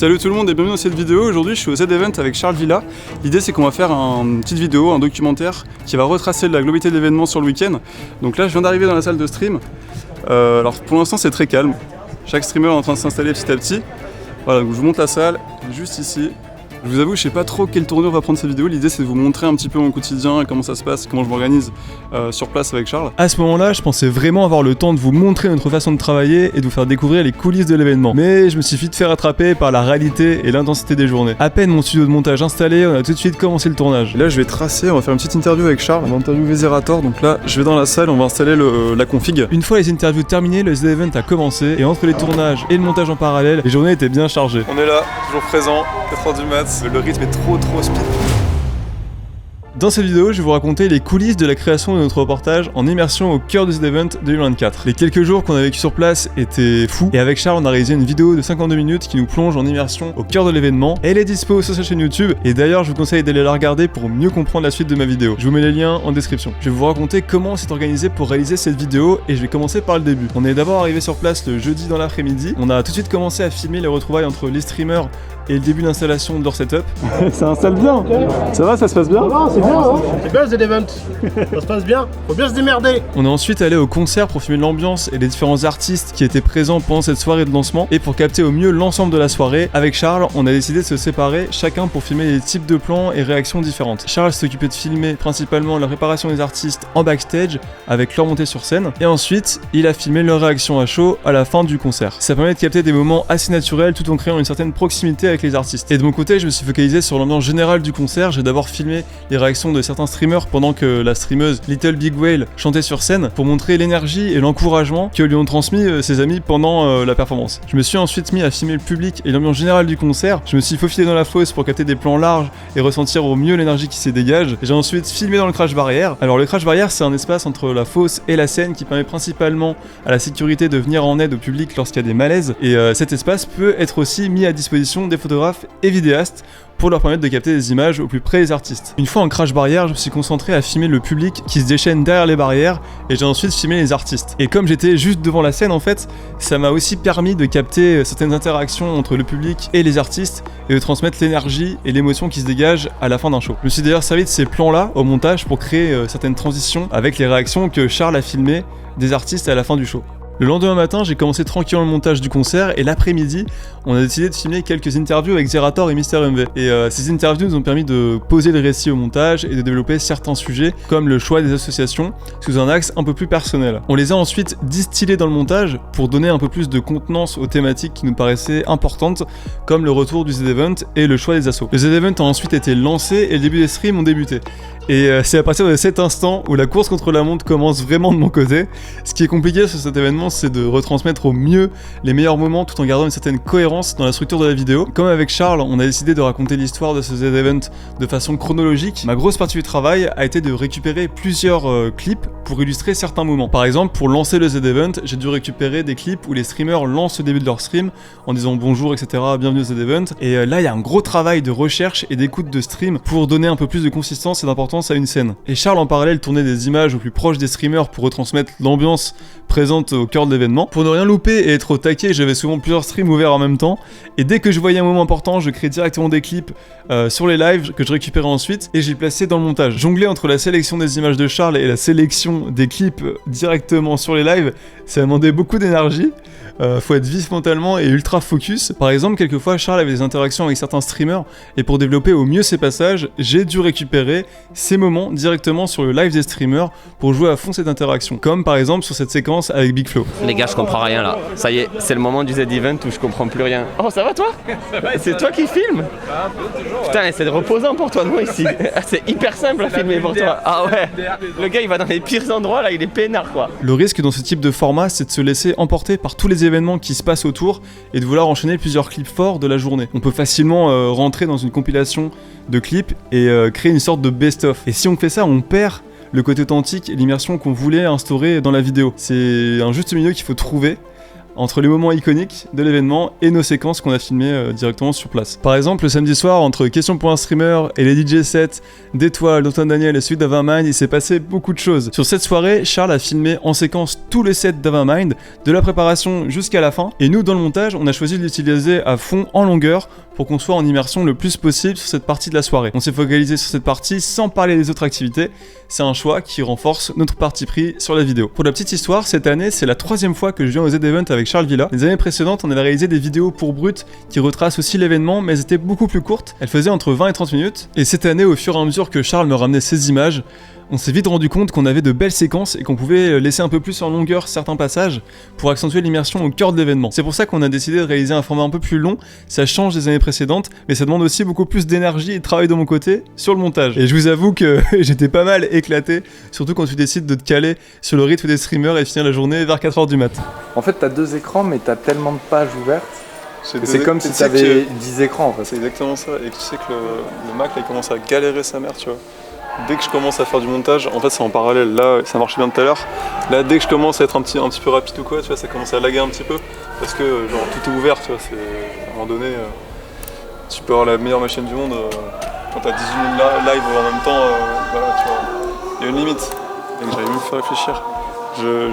Salut tout le monde et bienvenue dans cette vidéo. Aujourd'hui je suis au Z-Event avec Charles Villa. L'idée c'est qu'on va faire une petite vidéo, un documentaire qui va retracer la globalité de l'événement sur le week-end. Donc là je viens d'arriver dans la salle de stream. Alors pour l'instant c'est très calme. Chaque streamer est en train de s'installer petit à petit. Voilà, donc je vous montre la salle, juste ici. Je vous avoue, je sais pas trop quelle tournure va prendre cette vidéo. L'idée c'est de vous montrer un petit peu mon quotidien, comment ça se passe, comment je m'organise sur place avec Charles. À ce moment-là, je pensais vraiment avoir le temps de vous montrer notre façon de travailler et de vous faire découvrir les coulisses de l'événement. Mais je me suis vite fait rattraper par la réalité et l'intensité des journées. À peine mon studio de montage installé, on a tout de suite commencé le tournage. Et là je vais tracer, on va faire une petite interview avec Charles, on va interviewer Zerator. Donc là je vais dans la salle, on va installer la config. Une fois les interviews terminées, le Z-Event a commencé et entre les tournages et le montage en parallèle, les journées étaient bien chargées. On est là, toujours présent, 4h du mat, le rythme est trop speed. Dans cette vidéo, je vais vous raconter les coulisses de la création de notre reportage en immersion au cœur du Z-Event 2024. Les quelques jours qu'on a vécu sur place étaient fous et avec Charles on a réalisé une vidéo de 52 minutes qui nous plonge en immersion au cœur de l'événement. Elle est dispo sur sa chaîne YouTube et d'ailleurs je vous conseille d'aller la regarder pour mieux comprendre la suite de ma vidéo. Je vous mets les liens en description. Je vais vous raconter comment on s'est organisé pour réaliser cette vidéo et je vais commencer par le début. On est d'abord arrivé sur place le jeudi dans l'après-midi. On a tout de suite commencé à filmer les retrouvailles entre les streamers et le début d'installation de leur setup. Ça installe bien. Ça va, ça se passe bien? C'est bien, hein. C'est bien le event. Ça se passe bien. Faut bien se démerder. On est ensuite allé au concert pour filmer l'ambiance et les différents artistes qui étaient présents pendant cette soirée de lancement et pour capter au mieux l'ensemble de la soirée. Avec Charles, on a décidé de se séparer, chacun pour filmer des types de plans et réactions différentes. Charles s'occupait de filmer principalement la préparation des artistes en backstage avec leur montée sur scène et ensuite il a filmé leur réaction à chaud à la fin du concert. Ça permet de capter des moments assez naturels tout en créant une certaine proximité avec les artistes. Et de mon côté, je me suis focalisé sur l'ambiance générale du concert. J'ai d'abord filmé les réactions de certains streamers pendant que la streameuse Little Big Whale chantait sur scène pour montrer l'énergie et l'encouragement que lui ont transmis ses amis pendant la performance. Je me suis ensuite mis à filmer le public et l'ambiance générale du concert. Je me suis faufilé dans la fosse pour capter des plans larges et ressentir au mieux l'énergie qui s'y dégage. J'ai ensuite filmé dans le crash barrière. Alors le crash barrière, c'est un espace entre la fosse et la scène qui permet principalement à la sécurité de venir en aide au public lorsqu'il y a des malaises. Et cet espace peut être aussi mis à disposition des photographes et vidéastes pour leur permettre de capter des images au plus près des artistes. Une fois en crash barrière, je me suis concentré à filmer le public qui se déchaîne derrière les barrières et j'ai ensuite filmé les artistes. Et comme j'étais juste devant la scène en fait, ça m'a aussi permis de capter certaines interactions entre le public et les artistes et de transmettre l'énergie et l'émotion qui se dégage à la fin d'un show. Je me suis d'ailleurs servi de ces plans-là au montage pour créer certaines transitions avec les réactions que Charles a filmées des artistes à la fin du show. Le lendemain matin, j'ai commencé tranquillement le montage du concert et l'après-midi, on a décidé de filmer quelques interviews avec Zerator et Mister MV. Et ces interviews nous ont permis de poser le récit au montage et de développer certains sujets comme le choix des associations sous un axe un peu plus personnel. On les a ensuite distillés dans le montage pour donner un peu plus de contenance aux thématiques qui nous paraissaient importantes comme le retour du Z-Event et le choix des assos. Le Z-Event a ensuite été lancé et le début des streams ont débuté. Et c'est à partir de cet instant où la course contre la montre commence vraiment de mon côté. Ce qui est compliqué sur cet événement, c'est de retransmettre au mieux les meilleurs moments tout en gardant une certaine cohérence dans la structure de la vidéo. Comme avec Charles, on a décidé de raconter l'histoire de ce Z-Event de façon chronologique. Ma grosse partie du travail a été de récupérer plusieurs clips pour illustrer certains moments. Par exemple, pour lancer le Z-Event, j'ai dû récupérer des clips où les streamers lancent le début de leur stream en disant bonjour, etc., bienvenue au Z-Event. Et là, il y a un gros travail de recherche et d'écoute de stream pour donner un peu plus de consistance et d'importance à une scène. Et Charles en parallèle tournait des images au plus proche des streamers pour retransmettre l'ambiance présente au cœur de l'événement. Pour ne rien louper et être au taquet, j'avais souvent plusieurs streams ouverts en même temps et dès que je voyais un moment important, je créais directement des clips sur les lives que je récupérais ensuite et j'ai placé dans le montage. Jongler entre la sélection des images de Charles et la sélection des clips directement sur les lives, ça demandait beaucoup d'énergie. Faut être vif mentalement et ultra focus. Par exemple, quelquefois Charles avait des interactions avec certains streamers et pour développer au mieux ses passages, j'ai dû récupérer ces moments directement sur le live des streamers pour jouer à fond cette interaction. Comme par exemple sur cette séquence avec Big Flo. Les gars, je comprends rien là. Ça y est, c'est le moment du Z-Event où je comprends plus rien. Oh, ça va toi? C'est toi qui filmes? Putain, c'est reposant pour toi, non, ici? C'est hyper simple à filmer pour toi. Ah ouais, le gars il va dans les pires endroits là, il est peinard quoi. Le risque dans ce type de format, c'est de se laisser emporter par tous les événements qui se passent autour et de vouloir enchaîner plusieurs clips forts de la journée. On peut facilement rentrer dans une compilation de clips et créer une sorte de best-of. Et si on fait ça, on perd le côté authentique et l'immersion qu'on voulait instaurer dans la vidéo. C'est un juste milieu qu'il faut trouver entre les moments iconiques de l'événement et nos séquences qu'on a filmées directement sur place. Par exemple, le samedi soir, entre Question pour un streamer et les DJ sets d'Étoile, d'Antoine Daniel et celui d'Avermind, il s'est passé beaucoup de choses. Sur cette soirée, Charles a filmé en séquence tous les sets d'Avermind, de la préparation jusqu'à la fin, et nous, dans le montage, on a choisi de l'utiliser à fond en longueur pour qu'on soit en immersion le plus possible sur cette partie de la soirée. On s'est focalisé sur cette partie sans parler des autres activités, c'est un choix qui renforce notre parti pris sur la vidéo. Pour la petite histoire, cette année, c'est la 3e fois que je viens au Z-Event avec Charles Villa. Les années précédentes, on avait réalisé des vidéos pour Brut qui retracent aussi l'événement, mais elles étaient beaucoup plus courtes. Elles faisaient entre 20 et 30 minutes. Et cette année, au fur et à mesure que Charles me ramenait ces images, on s'est vite rendu compte qu'on avait de belles séquences et qu'on pouvait laisser un peu plus en longueur certains passages pour accentuer l'immersion au cœur de l'événement. C'est pour ça qu'on a décidé de réaliser un format un peu plus long, ça change des années précédentes, mais ça demande aussi beaucoup plus d'énergie et de travail de mon côté sur le montage. Et je vous avoue que j'étais pas mal éclaté, surtout quand tu décides de te caler sur le rythme des streamers et finir la journée vers 4h du mat. En fait, t'as 2 écrans, mais t'as tellement de pages ouvertes. C'est C'est comme si t'avais 10 écrans en fait. C'est exactement ça, et tu sais que le Mac là, il commence à galérer sa mère, tu vois. Dès que je commence à faire du montage, en fait c'est en parallèle, là ça marchait bien tout à l'heure. Là dès que je commence à être un petit peu rapide ou quoi, tu vois, ça commence à laguer un petit peu. Parce que genre tout est ouvert, tu vois, c'est à un moment donné, tu peux avoir la meilleure machine du monde, quand t'as 18 000 live en même temps, voilà, tu vois, il y a une limite. Et j'arrive même à me faire réfléchir.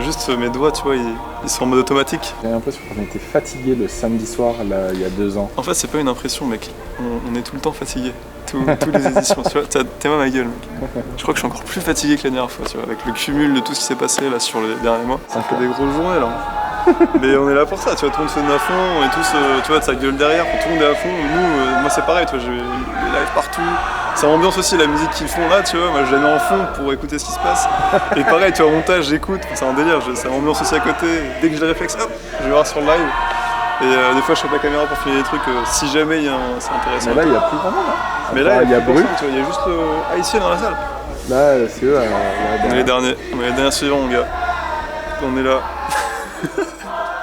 Juste mes doigts, tu vois, ils sont en mode automatique. J'ai l'impression qu'on était fatigué le samedi soir, là, il y a 2 ans. En fait, c'est pas une impression, mec. On est tout le temps fatigué. Tous les éditions, tu vois, t'es mal ma gueule, mec. Je crois que je suis encore plus fatigué que la dernière fois, tu vois, avec le cumul de tout ce qui s'est passé là sur les derniers mois. Ça fait des grosses journées là. Mais on est là pour ça, tu vois, tout le monde se donne à fond, on est tous, tu vois, de sa gueule derrière, tout le monde est à fond. Nous, moi c'est pareil, tu vois, j'ai les lives partout. Ça ambiance aussi la musique qu'ils font là, tu vois, moi je la mets en fond pour écouter ce qui se passe. Et pareil, tu vois, au montage, j'écoute, c'est un délire, ça m'ambiance aussi à côté. Dès que j'ai le réflexe, hop, je vais voir sur le live. Et des fois je fais la caméra pour filmer des trucs si jamais c'est intéressant. Mais là il n'y a plus grand monde. Hein. Mais là il y a Brut. Il y a juste Haïtien dans la salle. Là c'est eux. On est les derniers suivants, mon gars. On est là.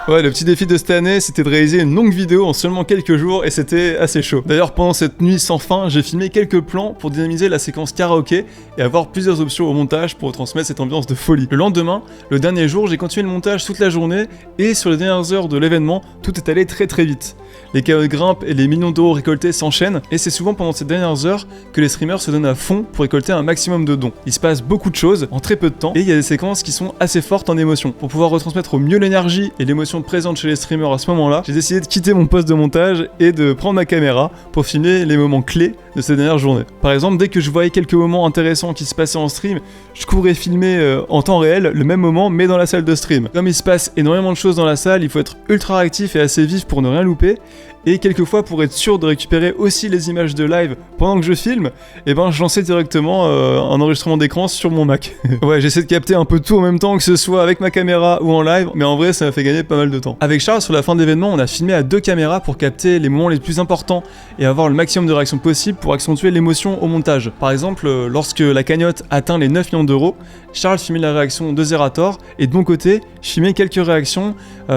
Ouais, le petit défi de cette année, c'était de réaliser une longue vidéo en seulement quelques jours et c'était assez chaud. D'ailleurs, pendant cette nuit sans fin, j'ai filmé quelques plans pour dynamiser la séquence karaoké et avoir plusieurs options au montage pour transmettre cette ambiance de folie. Le lendemain, le dernier jour, j'ai continué le montage toute la journée et sur les dernières heures de l'événement, tout est allé très très vite. Les KO grimpent et les millions d'euros récoltés s'enchaînent et c'est souvent pendant ces dernières heures que les streamers se donnent à fond pour récolter un maximum de dons. Il se passe beaucoup de choses en très peu de temps et il y a des séquences qui sont assez fortes en émotion. Pour pouvoir retransmettre au mieux l'énergie et l'émotion présente chez les streamers à ce moment-là, j'ai décidé de quitter mon poste de montage et de prendre ma caméra pour filmer les moments clés de ces dernières journées. Par exemple, dès que je voyais quelques moments intéressants qui se passaient en stream, je courais filmer en temps réel le même moment mais dans la salle de stream. Comme il se passe énormément de choses dans la salle, il faut être ultra actif et assez vif pour ne rien louper. Et quelquefois, pour être sûr de récupérer aussi les images de live pendant que je filme, eh ben je lançais directement un enregistrement d'écran sur mon Mac. Ouais, j'essaie de capter un peu tout en même temps, que ce soit avec ma caméra ou en live, mais en vrai ça m'a fait gagner pas mal de temps. Avec Charles, sur la fin de l'événement, on a filmé à 2 caméras pour capter les moments les plus importants et avoir le maximum de réactions possible pour accentuer l'émotion au montage. Par exemple, lorsque la cagnotte atteint les 9 millions d'euros, Charles filmait la réaction de Zerator et de mon côté, je filmais quelques réactions,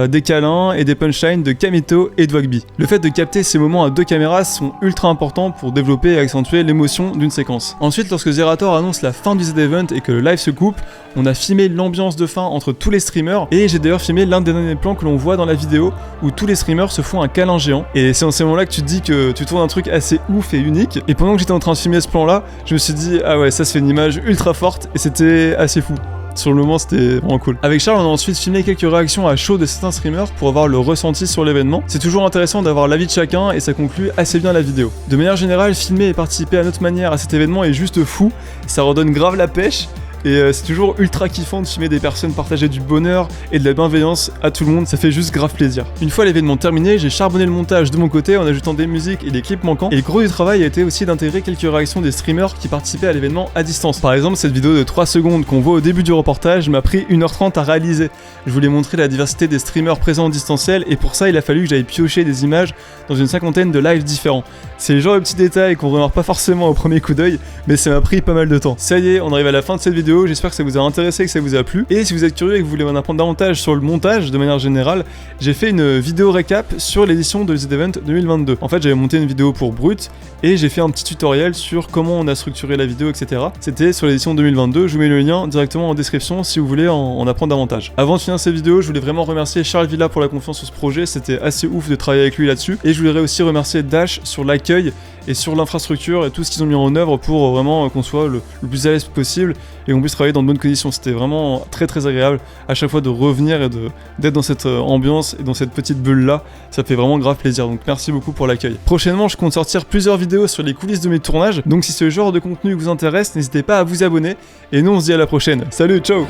des câlins et des punchlines de Kamito et de Wagby. Le fait de capter ces moments à 2 caméras sont ultra importants pour développer et accentuer l'émotion d'une séquence. Ensuite, lorsque Zerator annonce la fin du Z-Event et que le live se coupe, on a filmé l'ambiance de fin entre tous les streamers et j'ai d'ailleurs filmé l'un des derniers plans que l'on voit dans la vidéo où tous les streamers se font un câlin géant et c'est en ces moments-là que tu te dis que tu tournes un truc assez ouf et unique. Et pendant que j'étais en train de filmer ce plan-là, je me suis dit ah ouais, ça se fait une image ultra forte et c'était assez fou. Sur le moment, c'était vraiment cool. Avec Charles, on a ensuite filmé quelques réactions à chaud de certains streamers pour avoir le ressenti sur l'événement. C'est toujours intéressant d'avoir l'avis de chacun et ça conclut assez bien la vidéo. De manière générale, filmer et participer à notre manière à cet événement est juste fou. Ça redonne grave la pêche. Et c'est toujours ultra kiffant de filmer des personnes partager du bonheur et de la bienveillance à tout le monde, ça fait juste grave plaisir. Une fois l'événement terminé, j'ai charbonné le montage de mon côté en ajoutant des musiques et des clips manquants. Et le gros du travail a été aussi d'intégrer quelques réactions des streamers qui participaient à l'événement à distance. Par exemple, cette vidéo de 3 secondes qu'on voit au début du reportage m'a pris 1h30 à réaliser. Je voulais montrer la diversité des streamers présents en distanciel et pour ça il a fallu que j'aille piocher des images dans une 50aine de lives différents. C'est le genre de petits détails qu'on remarque pas forcément au premier coup d'œil, mais ça m'a pris pas mal de temps. Ça y est, on arrive à la fin de cette vidéo. vidéo, j'espère que ça vous a intéressé et que ça vous a plu. Et si vous êtes curieux et que vous voulez en apprendre davantage sur le montage de manière générale, j'ai fait une vidéo récap sur l'édition de The Event 2022. En fait, j'avais monté une vidéo pour Brut et j'ai fait un petit tutoriel sur comment on a structuré la vidéo, etc. C'était sur l'édition 2022, je vous mets le lien directement en description si vous voulez en apprendre davantage. Avant de finir cette vidéo, je voulais vraiment remercier Charles Villa pour la confiance sur ce projet, c'était assez ouf de travailler avec lui là-dessus. Et je voudrais aussi remercier Dash sur l'accueil et sur l'infrastructure et tout ce qu'ils ont mis en œuvre pour vraiment qu'on soit le plus à l'aise possible et qu'on puisse travailler dans de bonnes conditions. C'était vraiment très très agréable à chaque fois de revenir et d'être dans cette ambiance et dans cette petite bulle là. Ça fait vraiment grave plaisir, donc merci beaucoup pour l'accueil. Prochainement, je compte sortir plusieurs vidéos sur les coulisses de mes tournages, donc si ce genre de contenu vous intéresse, n'hésitez pas à vous abonner et nous on se dit à la prochaine. Salut, ciao!